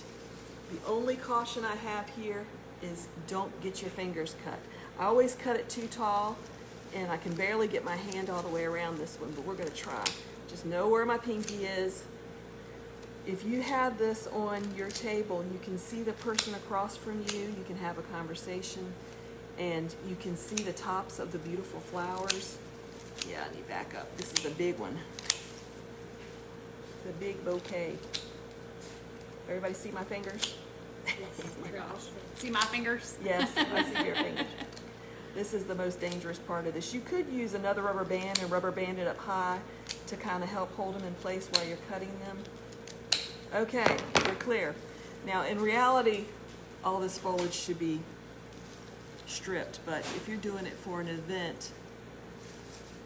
[SPEAKER 1] the only caution I have here is don't get your fingers cut. I always cut it too tall, and I can barely get my hand all the way around this one, but we're going to try. Just know where my pinky is. If you have this on your table, you can see the person across from you. You can have a conversation, and you can see the tops of the beautiful flowers. Yeah, I need back up. This is a big one. The big bouquet. Everybody see my fingers?
[SPEAKER 3] See my fingers?
[SPEAKER 1] Yes, I see your fingers. This is the most dangerous part of this. You could use another rubber band and rubber band it up high to kind of help hold them in place while you're cutting them. Okay, we're clear. Now, in reality, all this foliage should be stripped, but if you're doing it for an event,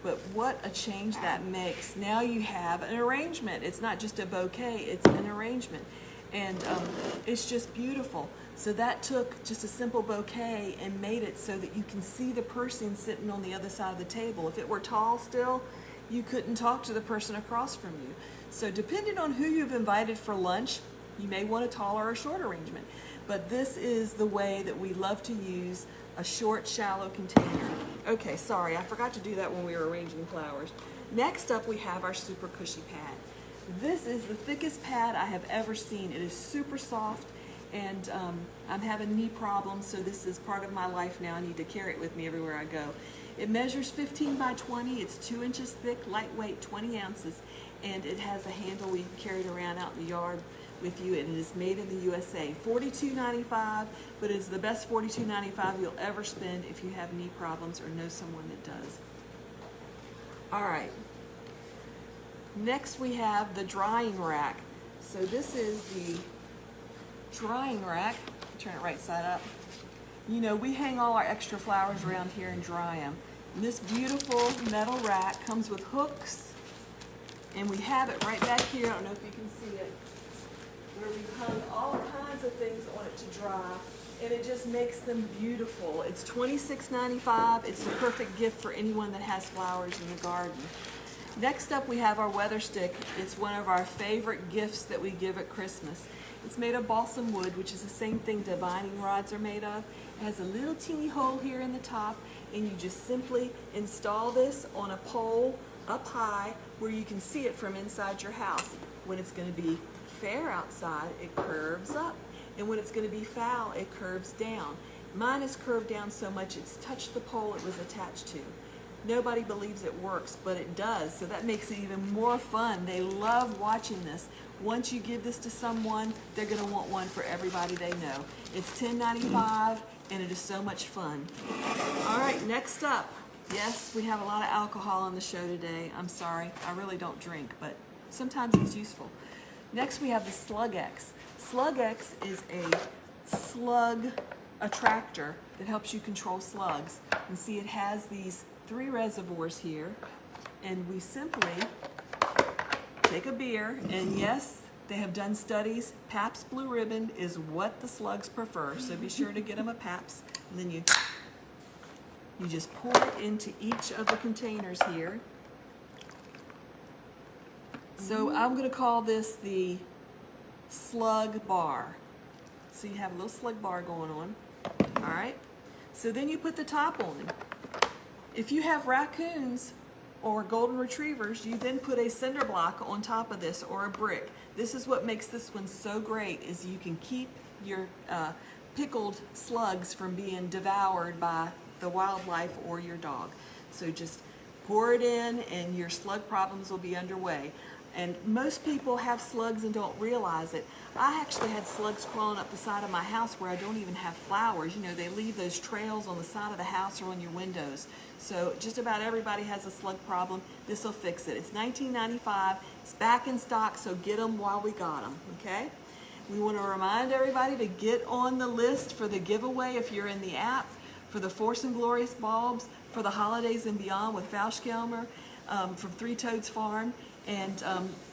[SPEAKER 1] but what a change that makes. Now you have an arrangement. It's not just a bouquet, it's an arrangement. And it's just beautiful. So that took just a simple bouquet and made it so that you can see the person sitting on the other side of the table. If it were tall still, you couldn't talk to the person across from you. So depending on who you've invited for lunch, you may want a taller or short arrangement. But this is the way that we love to use a short, shallow container. Okay, sorry, I forgot to do that when we were arranging flowers. Next up, we have our super cushy pad. This is the thickest pad I have ever seen. It is super soft, and I'm having knee problems, so this is part of my life now. I need to carry it with me everywhere I go. It measures 15 by 20. It's 2 inches thick, lightweight, 20 ounces, and it has a handle we carry it around out in the yard with you, and it is made in the USA. $42.95, but it's the best $42.95 you'll ever spend if you have knee problems or know someone that does. All right. Next we have the drying rack. So this is the drying rack. Turn it right side up. You know, we hang all our extra flowers around here and dry them. And this beautiful metal rack comes with hooks, and we have it right back here. I don't know if you can see it, where we've hung all kinds of things on it to dry, and it just makes them beautiful. It's $26.95. It's the perfect gift for anyone that has flowers in the garden. Next up, we have our weather stick. It's one of our favorite gifts that we give at Christmas. It's made of balsam wood, which is the same thing divining rods are made of. It has a little teeny hole here in the top, and you just simply install this on a pole up high where you can see it from inside your house when it's going to be fair outside, it curves up. And when it's going to be foul, it curves down. Mine is curved down so much it's touched the pole it was attached to. Nobody believes it works, but it does, so that makes it even more fun. They love watching this. Once you give this to someone, they're going to want one for everybody they know. It's $10.95, and it is so much fun. All right, next up. Yes, we have a lot of alcohol on the show today. I'm sorry, I really don't drink, but sometimes it's useful. Next, we have the Slug X. Slug X is a slug attractor that helps you control slugs. And see, it has these 3 reservoirs here, and we simply take a beer, and yes, they have done studies. Pabst Blue Ribbon is what the slugs prefer, so be sure to get them a Pabst. And then you just pour it into each of the containers here. So I'm going to call this the slug bar. So you have a little slug bar going on. All right. So then you put the top on. If you have raccoons or golden retrievers, you then put a cinder block on top of this, or a brick. This is what makes this one so great, is you can keep your pickled slugs from being devoured by the wildlife or your dog. So just pour it in and your slug problems will be underway. And most people have slugs and don't realize it. I actually had slugs crawling up the side of my house where I don't even have flowers. You know, they leave those trails on the side of the house or on your windows. So just about everybody has a slug problem. This will fix it. It's $19.95. It's back in stock, so get them while we got them, okay? We want to remind everybody to get on the list for the giveaway if you're in the app, for the Force and Glorious bulbs, for the holidays and beyond with Faustkelmer from Three Toads Farm. And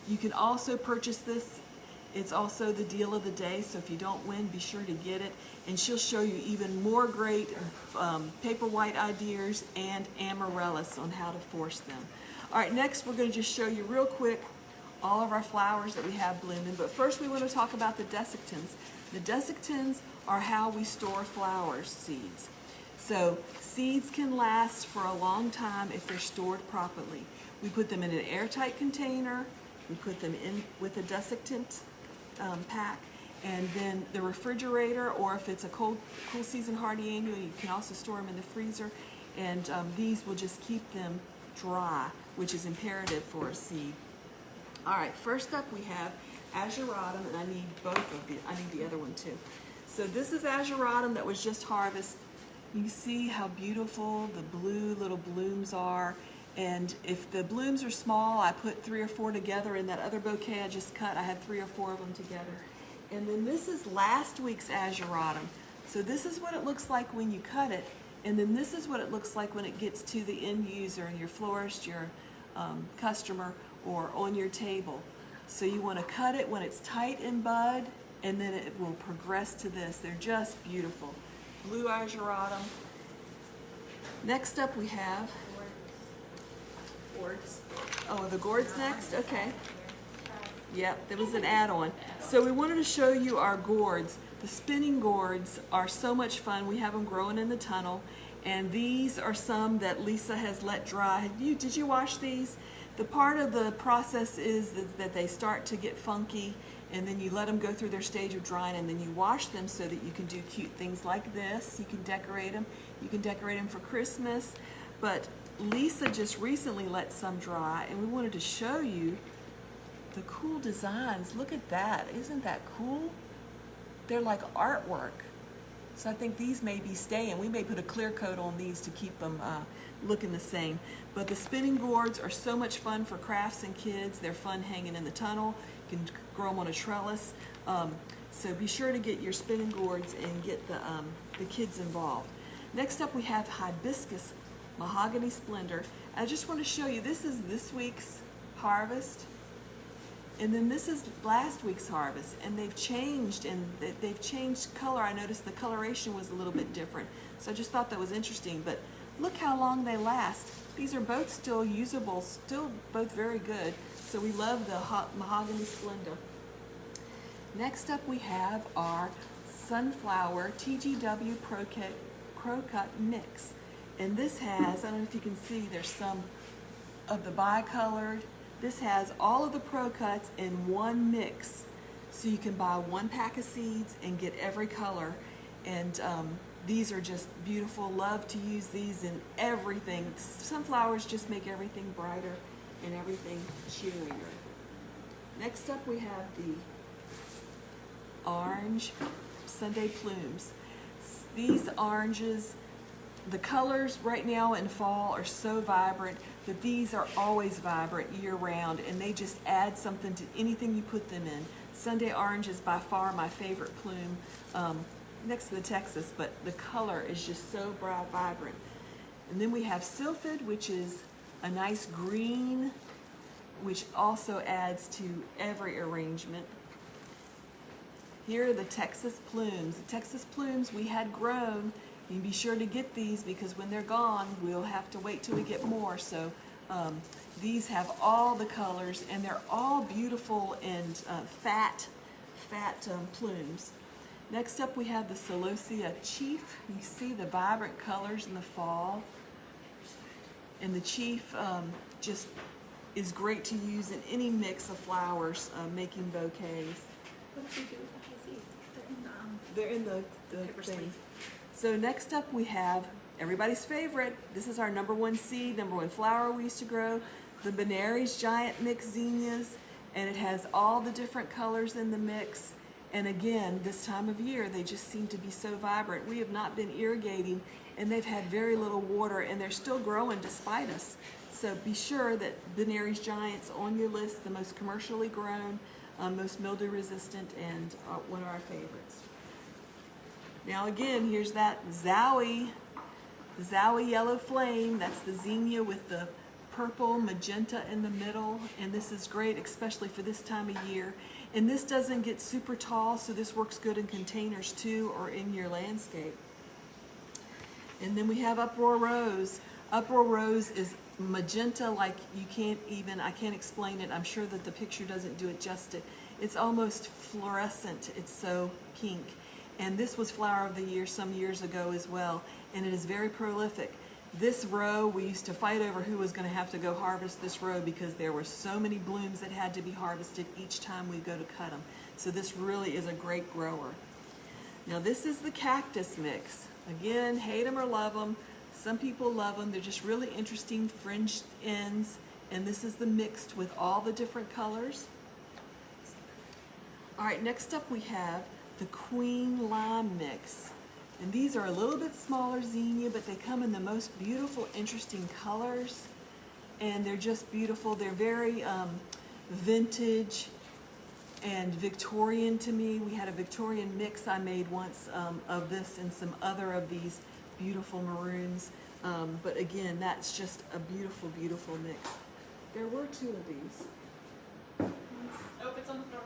[SPEAKER 1] you can also purchase this. It's also the deal of the day, so if you don't win, be sure to get it. And she'll show you even more great paper white ideas and amaryllis on how to force them. All right, next we're going to just show you real quick all of our flowers that we have blooming. But first we want to talk about the desiccants. The desiccants are how we store flower seeds. So seeds can last for a long time if they're stored properly. We put them in an airtight container. We put them in with a desiccant pack, and then the refrigerator, or if it's a cool season hardy annual, you can also store them in the freezer. And these will just keep them dry, which is imperative for a seed. All right, first up we have Azuratum, and I need both of I need the other one too. So this is Azuratum that was just harvested. You see how beautiful the blue little blooms are. And if the blooms are small, I put 3 or 4 together. In that other bouquet I just cut, I had 3 or 4 of them together. And then this is last week's Azuratum. So this is what it looks like when you cut it. And then this is what it looks like when it gets to the end user, your florist, your customer, or on your table. So you want to cut it when it's tight in bud, and then it will progress to this. They're just beautiful. Blue Azuratum. Next up we have gourds. Oh, the gourds next? Okay. Yep, there was an add-on. So we wanted to show you our gourds. The spinning gourds are so much fun. We have them growing in the tunnel, and these are some that Lisa has let dry. Did you wash these? The part of the process is that they start to get funky, and then you let them go through their stage of drying, and then you wash them so that you can do cute things like this. You can decorate them. You can decorate them for Christmas. But Lisa just recently let some dry, and we wanted to show you the cool designs. Look at that. Isn't that cool? They're like artwork. So I think these may be staying. We may put a clear coat on these to keep them looking the same. But the spinning gourds are so much fun for crafts and kids. They're fun hanging in the tunnel. You can grow them on a trellis. So be sure to get your spinning gourds and get the kids involved. Next up we have Hibiscus Mahogany Splendor. I just want to show you, this is this week's harvest, and then this is last week's harvest, and they've changed, and they've changed color. I noticed the coloration was a little bit different, so I just thought that was interesting. But look how long they last. These are both still usable, still both very good. So we love the Mahogany Splendor. Next up we have our Sunflower TGW Pro Cut Mix. And this has, I don't know if you can see, there's some of the bicolored. This has all of the Pro Cuts in one mix. So you can buy one pack of seeds and get every color. And these are just beautiful. Love to use these in everything. Sunflowers just make everything brighter and everything cheerier. Next up we have the orange Sunday plumes. These oranges, the colors right now in fall are so vibrant, but these are always vibrant year round, and they just add something to anything you put them in. Sunday orange is by far my favorite plume, next to the Texas, but the color is just so bright, vibrant. And then we have sylphid, which is a nice green, which also adds to every arrangement. Here are the Texas plumes. The Texas plumes we had grown. You be sure to get these because when they're gone, we'll have to wait till we get more. So these have all the colors, and they're all beautiful and fat plumes. Next up we have the Celosia Chief. You see the vibrant colors in the fall. And the Chief just is great to use in any mix of flowers, making bouquets.
[SPEAKER 3] What if we do with the high seeds?
[SPEAKER 1] They're in the
[SPEAKER 3] paper
[SPEAKER 1] thing.
[SPEAKER 3] sleeve.
[SPEAKER 1] So next up we have everybody's favorite. This is our #1 seed, #1 flower we used to grow. The Benary's Giant Mix Zinnias. And it has all the different colors in the mix. And again, this time of year, they just seem to be so vibrant. We have not been irrigating, and they've had very little water, and they're still growing despite us. So be sure that Benary's Giant's on your list, the most commercially grown, most mildew resistant, and one of our favorites. Now again, here's that Zowie Yellow Flame. That's the zinnia with the purple magenta in the middle, and this is great, especially for this time of year. And this doesn't get super tall, so this works good in containers too, or in your landscape. And then we have Uproar Rose. Uproar Rose is magenta like I can't explain it. I'm sure that the picture doesn't do it justice. It's almost fluorescent. It's so pink. And this was Flower of the Year some years ago as well, and it is very prolific. This row, we used to fight over who was going to have to go harvest this row because there were so many blooms that had to be harvested each time we go to cut them. So this really is a great grower. Now this is the cactus mix. Again, hate them or love them. Some people love them. They're just really interesting fringed ends. And this is the mixed with all the different colors. All right, next up we have the Queen Lime mix. And these are a little bit smaller zinnia, but they come in the most beautiful, interesting colors. And they're just beautiful. They're very vintage and Victorian to me. We had a Victorian mix I made once of this and some other of these beautiful maroons. But again, that's just a beautiful, beautiful mix. There were 2 of these.
[SPEAKER 3] Oh, it's on the floor.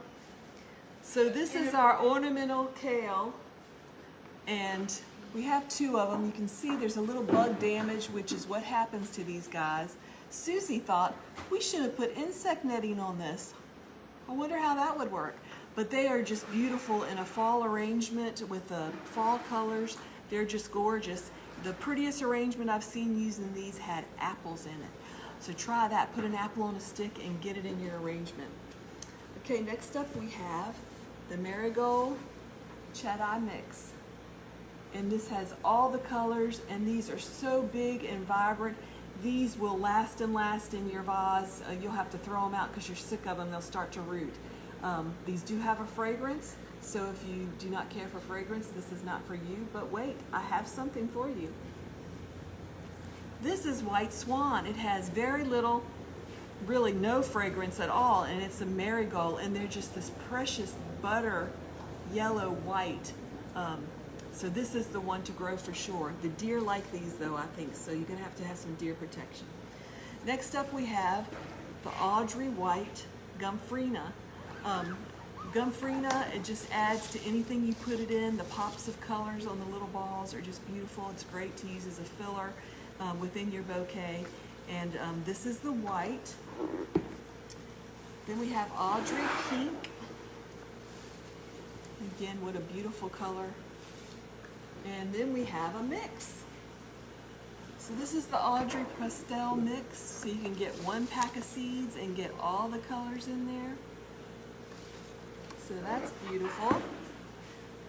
[SPEAKER 1] So this is our ornamental kale. And we have 2 of them. You can see there's a little bug damage, which is what happens to these guys. Susie thought we should have put insect netting on this. I wonder how that would work. But they are just beautiful in a fall arrangement with the fall colors. They're just gorgeous. The prettiest arrangement I've seen using these had apples in it. So try that. Put an apple on a stick and get it in your arrangement. Okay, next up we have the Marigold Chad-Eye mix. And this has all the colors, and these are so big and vibrant. These will last and last in your vase. You'll have to throw them out because you're sick of them. They'll start to root. These do have a fragrance, so if you do not care for fragrance, this is not for you. But wait, I have something for you. This is White Swan. It has very little, really no fragrance at all, and it's a marigold, and they're just this precious butter yellow white. So this is the one to grow for sure. The deer like these though, I think, so you're gonna have to have some deer protection. Next up we have the Audrey White Gumfrina. Gumfrina, it just adds to anything you put it in. The pops of colors on the little balls are just beautiful. It's great to use as a filler within your bouquet. And this is the white. Then we have Audrey Pink. Again, what a beautiful color. And then we have a mix. So this is the Audrey Pastel mix. So you can get 1 pack of seeds and get all the colors in there. So that's beautiful.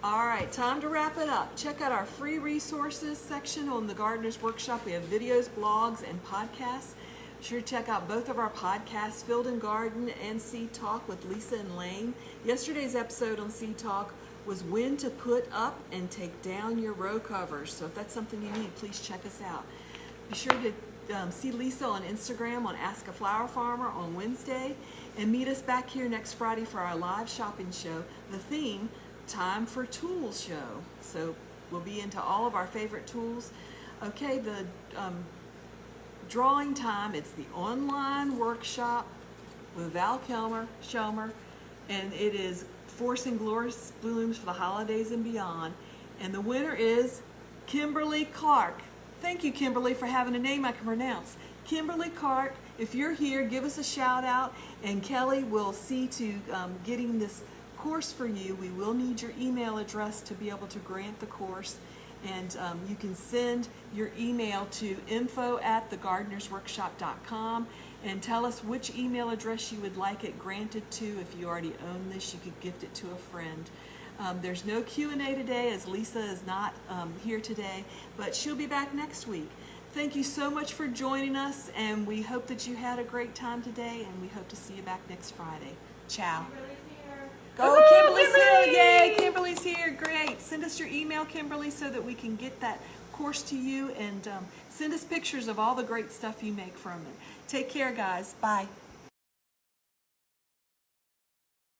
[SPEAKER 1] All right, time to wrap it up. Check out our free resources section on the Gardener's Workshop. We have videos, blogs, and podcasts. Be sure to check out both of our podcasts, Field and Garden and Seed Talk with Lisa and Lane. Yesterday's episode on Seed Talk was when to put up and take down your row covers. So if that's something you need, please check us out. Be sure to see Lisa on Instagram on Ask a Flower Farmer on Wednesday, and meet us back here next Friday for our live shopping show. The theme, Time for Tools Show. So we'll be into all of our favorite tools. Okay, the drawing time, it's the online workshop with Val Shelmer, and it is Forcing Glorious Blooms for the Holidays and Beyond. And the winner is Kimberly Clark. Thank you, Kimberly, for having a name I can pronounce. Kimberly Clark, if you're here, give us a shout out, and Kelly will see to getting this course for you. We will need your email address to be able to grant the course, and you can send your email to info@thegardenersworkshop.com and tell us which email address you would like it granted to. If you already own this, you could gift it to a friend. There's no Q&A today as Lisa is not here today, but she'll be back next week. Thank you so much for joining us, and we hope that you had a great time today, and we hope to see you back next Friday. Ciao.
[SPEAKER 2] Kimberly's here.
[SPEAKER 1] Go, Kimberly's here. Yay, Kimberly's here. Great. Send us your email, Kimberly, so that we can get that course to you, and send us pictures of all the great stuff you make from it. Take care, guys. Bye.